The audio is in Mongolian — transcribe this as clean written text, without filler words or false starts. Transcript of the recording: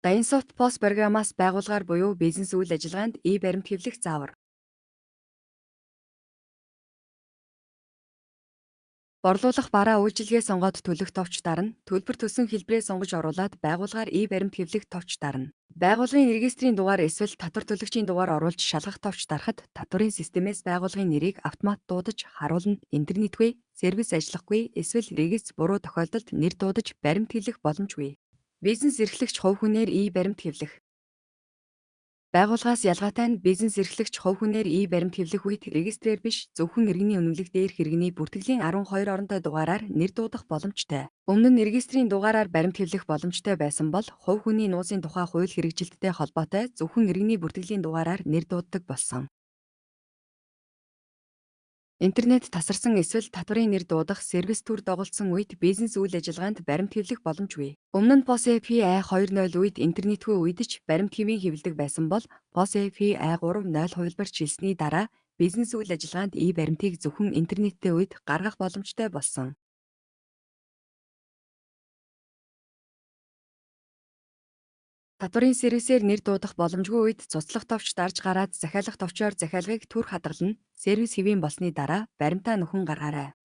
Dainsoft POS программаас байгууллагаар буюу бизнес үйл ажиллагаанд баримт хэвлэх заавар. Борлуулах бараа үйлчилгээ сонгоод төлөх товч дарна. Төлбөр төсөн хэлбэрээ сонгож оруулаад байгууллагаар баримт хэвлэх товч дарна. Байгууллагын регистрийн дугаар эсвэл татвар төлөгчийн дугаар оруулж шалгах товч дарахад татварын системээс байгууллагын нэрийг автомат дуудаж харуулна. Интернетгүй, сервис ажиллахгүй эсвэл регистр буруу тохиолдолд нэр дуудаж баримт хэвлэх боломжгүй. Бизнес эрхлэгч хувь хүнээр баримт хэвлэх. Байгууллагаас ялгаатай нь бизнес эрхлэгч хувь хүнээр баримт хэвлэх үед регистрээр биш зөвхөн иргэний үнэмлэх дээрх иргэний бүртгэлийн 12 оронтой дугаараар нэр дуудах боломжтой. Өмнө нь регистрийн дугаараар баримт хэвлэх боломжтой байсан бол хувь хүний нууцын тухай хууль хэрэгжилттэй холбоотой зөвхөн иргэний бүртгэлийн дугаараар нэр дууддаг болсон. Интернет тасарсан эсвэл татварын нэр дуудах сервис төр доголдсон үед бизнес үйл ажиллагаанд баримт хэвлэх боломжгүй. Өмнө нь POS API 2.0 үед интернетгүй үед ч баримт хэвийн хэвлэдэг байсан бол POS API 3.0 хувилбарт шилжсэний дараа бизнес үйл ажиллагаанд баримтыг зөвхөн интернеттэй үед гаргах боломжтой болсон. Татварын сервисээр нэр дуудах боломжгүй үед цуцлах товч дарж гараад захиалах товчоор захиалгыг түр хадгална. Сервис хэвийн болсны дараа баримтаа нөхөн гаргаарай.